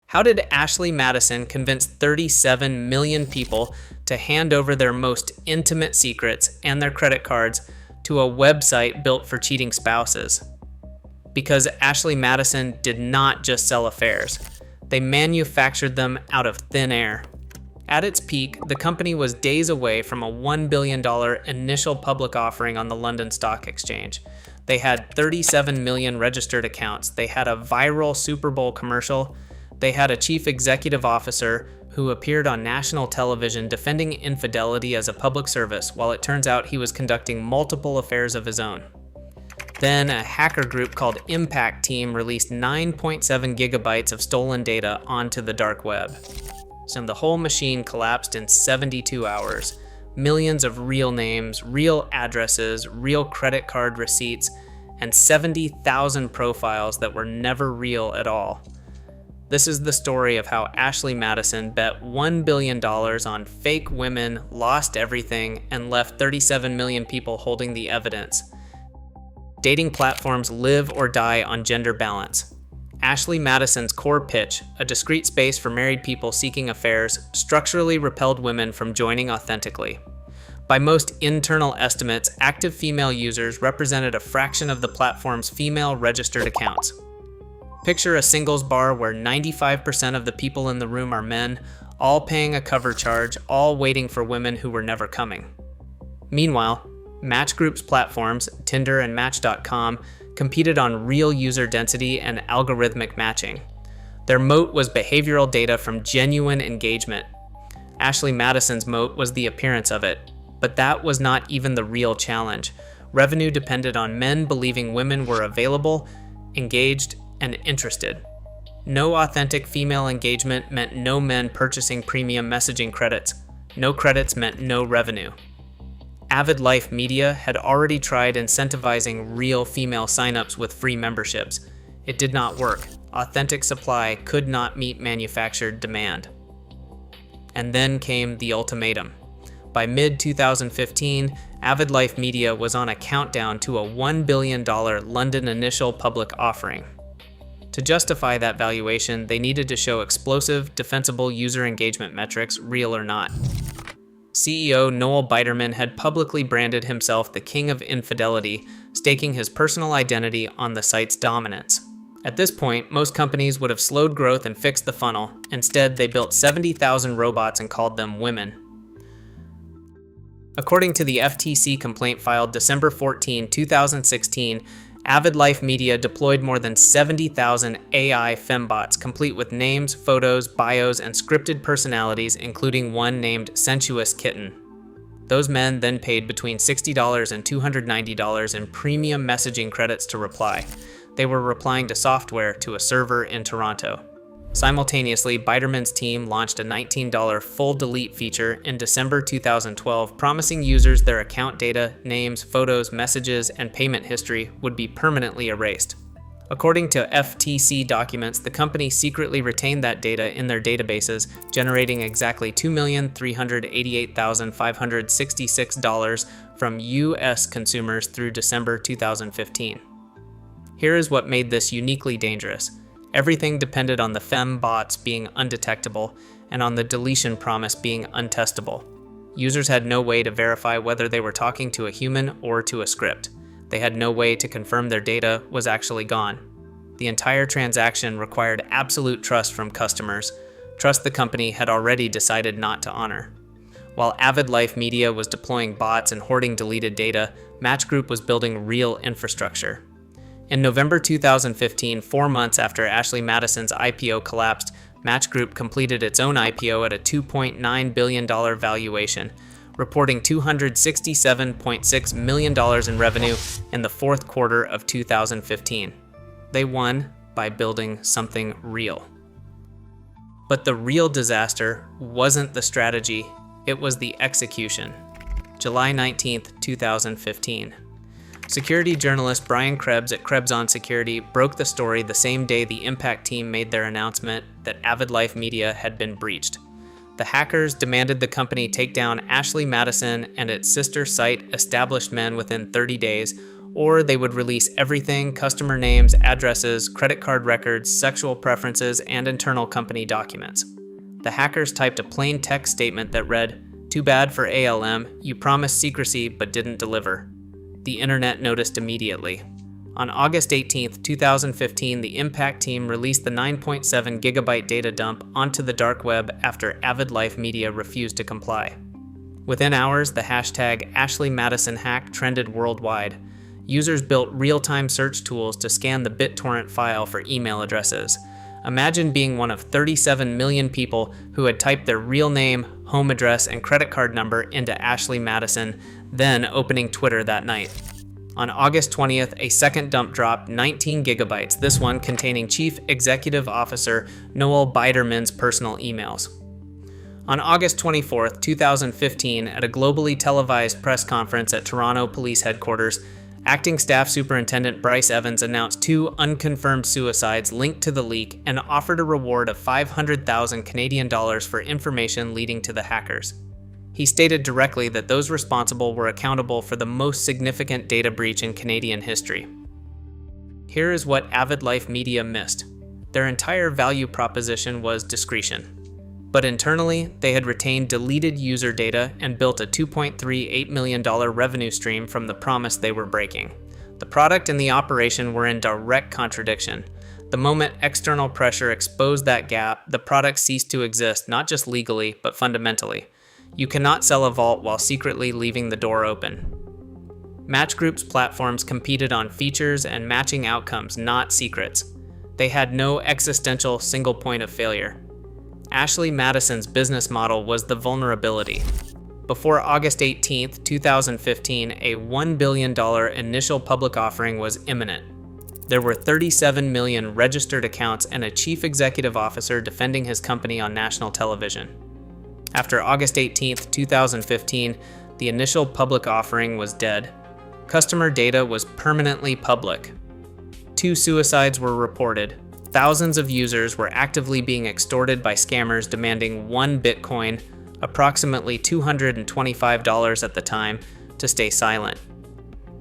How did Ashley Madison convince 37 million people to hand over their most intimate secrets and their credit cards to a website built for cheating spouses? Because Ashley Madison did not just sell affairs. They manufactured them out of thin air. At its peak, the company was days away from a $1 billion initial public offering on the London Stock Exchange. They had 37 million registered accounts. They had a viral Super Bowl commercial. They had a chief executive officer who appeared on national television defending infidelity as a public service, while it turns out he was conducting multiple affairs of his own. Then a hacker group called Impact Team released 9.7 gigabytes of stolen data onto the dark web. So the whole machine collapsed in 72 hours. Millions of real names, real addresses, real credit card receipts, and 70,000 profiles that were never real at all. This is the story of how Ashley Madison bet $1 billion on fake women, lost everything, and left 37 million people holding the evidence. Dating platforms live or die on gender balance. Ashley Madison's core pitch, a discreet space for married people seeking affairs, structurally repelled women from joining authentically. By most internal estimates, active female users represented a fraction of the platform's female registered accounts. Picture a singles bar where 95% of the people in the room are men, all paying a cover charge, all waiting for women who were never coming. Meanwhile, Match Group's platforms, Tinder and Match.com, competed on real user density and algorithmic matching. Their moat was behavioral data from genuine engagement. Ashley Madison's moat was the appearance of it, but that was not even the real challenge. Revenue depended on men believing women were available, engaged, and interested. No authentic female engagement meant no men purchasing premium messaging credits. No credits meant no revenue. Avid Life Media had already tried incentivizing real female signups with free memberships. It did not work. Authentic supply could not meet manufactured demand. And then came the ultimatum. By mid-2015, Avid Life Media was on a countdown to a $1 billion London initial public offering. To justify that valuation, they needed to show explosive, defensible user engagement metrics, real or not. CEO Noel Biderman had publicly branded himself the king of infidelity, staking his personal identity on the site's dominance. At this point, most companies would have slowed growth and fixed the funnel. Instead, they built 70,000 robots and called them women. According to the FTC complaint filed December 14, 2016, Avid Life Media deployed more than 70,000 AI fembots, complete with names, photos, bios, and scripted personalities, including one named Sensuous Kitten. Those men then paid between $60 and $290 in premium messaging credits to reply. They were replying to software to a server in Toronto. Simultaneously, Biderman's team launched a $19 full delete feature in December 2012, promising users their account data, names, photos, messages, and payment history would be permanently erased. According to FTC documents, the company secretly retained that data in their databases, generating exactly $2,388,566 from U.S. consumers through December 2015. Here is what made this uniquely dangerous. Everything depended on the fembots being undetectable and on the deletion promise being untestable. Users had no way to verify whether they were talking to a human or to a script. They had no way to confirm their data was actually gone. The entire transaction required absolute trust from customers, trust the company had already decided not to honor. While Avid Life Media was deploying bots and hoarding deleted data, Match Group was building real infrastructure. In November 2015, 4 months after Ashley Madison's IPO collapsed, Match Group completed its own IPO at a $2.9 billion valuation, reporting $267.6 million in revenue in the fourth quarter of 2015. They won by building something real. But the real disaster wasn't the strategy, it was the execution. July 19, 2015. Security journalist Brian Krebs at Krebs on Security broke the story the same day the Impact team made their announcement that Avid Life Media had been breached. The hackers demanded the company take down Ashley Madison and its sister site Established Men within 30 days, or they would release everything: customer names, addresses, credit card records, sexual preferences, and internal company documents. The hackers typed a plain text statement that read, "Too bad for ALM, you promised secrecy but didn't deliver." The internet noticed immediately. On August 18, 2015, the Impact team released the 9.7 gigabyte data dump onto the dark web after Avid Life Media refused to comply. Within hours, the hashtag Ashley Madison hack trended worldwide. Users built real-time search tools to scan the BitTorrent file for email addresses. Imagine being one of 37 million people who had typed their real name, home address, and credit card number into Ashley Madison, then opening Twitter that night. On August 20th, a second dump dropped, 19 gigabytes, this one containing Chief Executive Officer Noel Biderman's personal emails. On August 24th, 2015, at a globally televised press conference at Toronto Police Headquarters, Acting Staff Superintendent Bryce Evans announced 2 unconfirmed suicides linked to the leak and offered a reward of 500,000 Canadian dollars for information leading to the hackers. He stated directly that those responsible were accountable for the most significant data breach in Canadian history. Here is what Avid Life Media missed. Their entire value proposition was discretion. But internally, they had retained deleted user data and built a $2.38 million revenue stream from the promise they were breaking. The product and the operation were in direct contradiction. The moment external pressure exposed that gap, the product ceased to exist, not just legally, but fundamentally. You cannot sell a vault while secretly leaving the door open. Match Group's platforms competed on features and matching outcomes, not secrets. They had no existential single point of failure. Ashley Madison's business model was the vulnerability. Before August 18, 2015, a $1 billion initial public offering was imminent. There were 37 million registered accounts and a chief executive officer defending his company on national television. After August 18, 2015, the initial public offering was dead. Customer data was permanently public. 2 suicides were reported. Thousands of users were actively being extorted by scammers demanding 1 Bitcoin, approximately $225 at the time, to stay silent.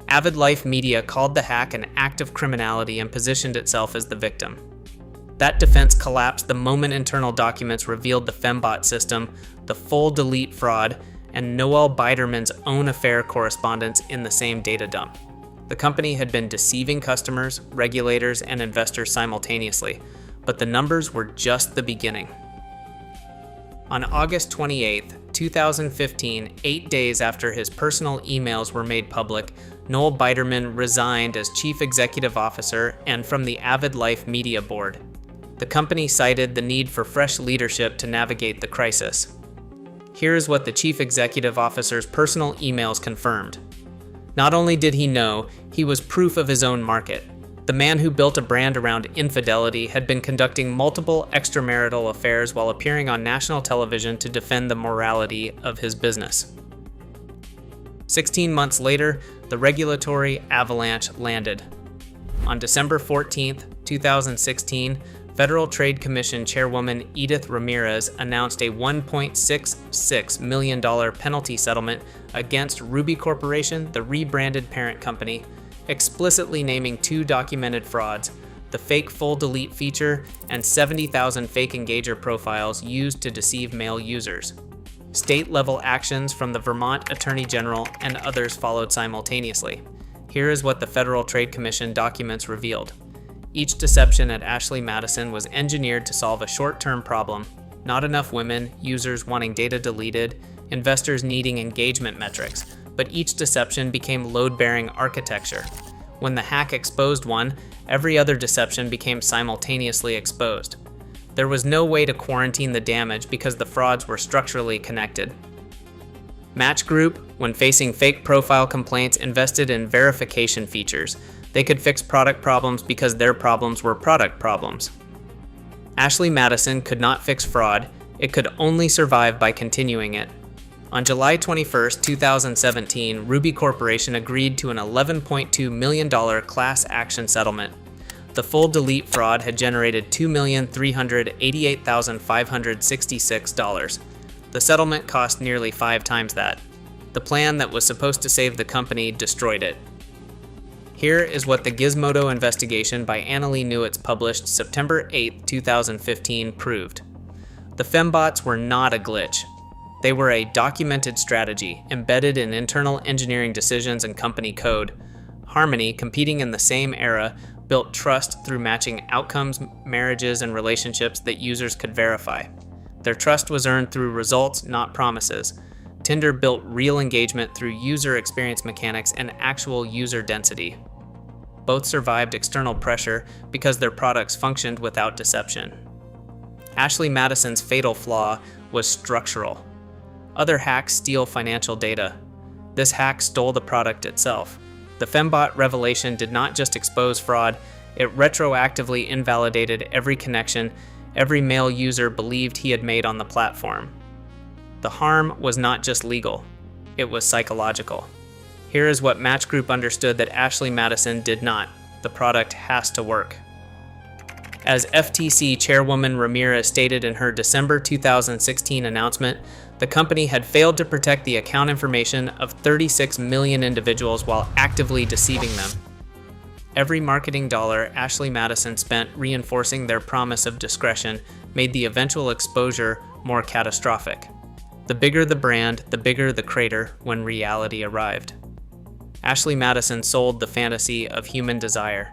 Avid Life Media called the hack an act of criminality and positioned itself as the victim. That defense collapsed the moment internal documents revealed the Fembot system, the full delete fraud, and Noel Biderman's own affair correspondence in the same data dump. The company had been deceiving customers, regulators, and investors simultaneously, but the numbers were just the beginning. On August 28, 2015, 8 days after his personal emails were made public, Noel Biderman resigned as Chief Executive Officer and from the Avid Life Media Board. The company cited the need for fresh leadership to navigate the crisis. Here is what the Chief Executive Officer's personal emails confirmed. Not only did he know, he was proof of his own market. The man who built a brand around infidelity had been conducting multiple extramarital affairs while appearing on national television to defend the morality of his business. 16 months later, the regulatory avalanche landed. On December 14, 2016, Federal Trade Commission Chairwoman Edith Ramirez announced a $1.66 million penalty settlement against Ruby Corporation, the rebranded parent company, explicitly naming 2 documented frauds: the fake full delete feature and 70,000 fake engager profiles used to deceive male users. State-level actions from the Vermont Attorney General and others followed simultaneously. Here is what the Federal Trade Commission documents revealed. Each deception at Ashley Madison was engineered to solve a short-term problem: not enough women, users wanting data deleted, investors needing engagement metrics, but each deception became load-bearing architecture. When the hack exposed one, every other deception became simultaneously exposed. There was no way to quarantine the damage because the frauds were structurally connected. Match Group, when facing fake profile complaints, invested in verification features. They could fix product problems because their problems were product problems. Ashley Madison could not fix fraud, it could only survive by continuing it. On July 21, 2017, Ruby Corporation agreed to an $11.2 million class action settlement. The full delete fraud had generated $2,388,566. The settlement cost nearly 5 times that. The plan that was supposed to save the company destroyed it. Here is what the Gizmodo investigation by Annalee Newitz published September 8, 2015 proved. The Fembots were not a glitch. They were a documented strategy embedded in internal engineering decisions and company code. Harmony, competing in the same era, built trust through matching outcomes, marriages, and relationships that users could verify. Their trust was earned through results, not promises. Tinder built real engagement through user experience mechanics and actual user density. Both survived external pressure because their products functioned without deception. Ashley Madison's fatal flaw was structural. Other hacks steal financial data. This hack stole the product itself. The Fembot revelation did not just expose fraud, it retroactively invalidated every connection every male user believed he had made on the platform. The harm was not just legal, it was psychological. Here is what Match Group understood that Ashley Madison did not. The product has to work. As FTC Chairwoman Ramirez stated in her December 2016 announcement, the company had failed to protect the account information of 36 million individuals while actively deceiving them. Every marketing dollar Ashley Madison spent reinforcing their promise of discretion made the eventual exposure more catastrophic. The bigger the brand, the bigger the crater when reality arrived. Ashley Madison sold the fantasy of human desire.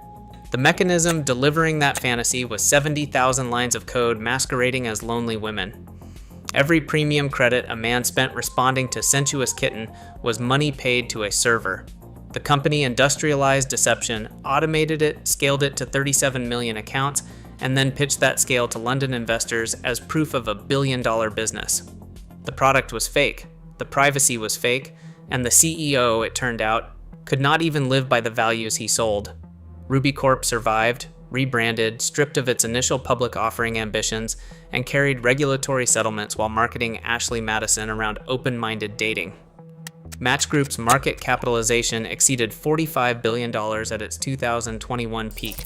The mechanism delivering that fantasy was 70,000 lines of code masquerading as lonely women. Every premium credit a man spent responding to sensuous kitten was money paid to a server. The company industrialized deception, automated it, scaled it to 37 million accounts, and then pitched that scale to London investors as proof of a billion-dollar business. The product was fake, the privacy was fake, and the CEO, it turned out, could not even live by the values he sold. Ruby Corp survived, rebranded, stripped of its initial public offering ambitions, and carried regulatory settlements while marketing Ashley Madison around open-minded dating. Match Group's market capitalization exceeded $45 billion at its 2021 peak.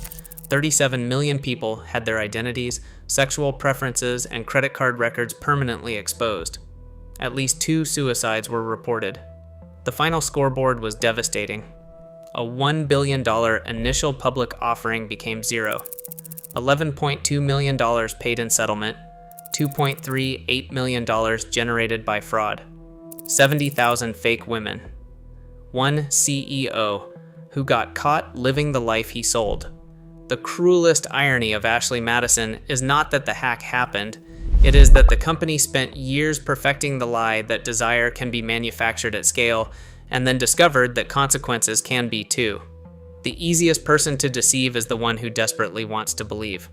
37 million people had their identities, sexual preferences, and credit card records permanently exposed. At least 2 suicides were reported. The final scoreboard was devastating. A $1 billion initial public offering became zero. $11.2 million paid in settlement, $2.38 million generated by fraud, 70,000 fake women, one CEO who got caught living the life he sold. The cruelest irony of Ashley Madison is not that the hack happened, it is that the company spent years perfecting the lie that desire can be manufactured at scale, and then discovered that consequences can be too. The easiest person to deceive is the one who desperately wants to believe.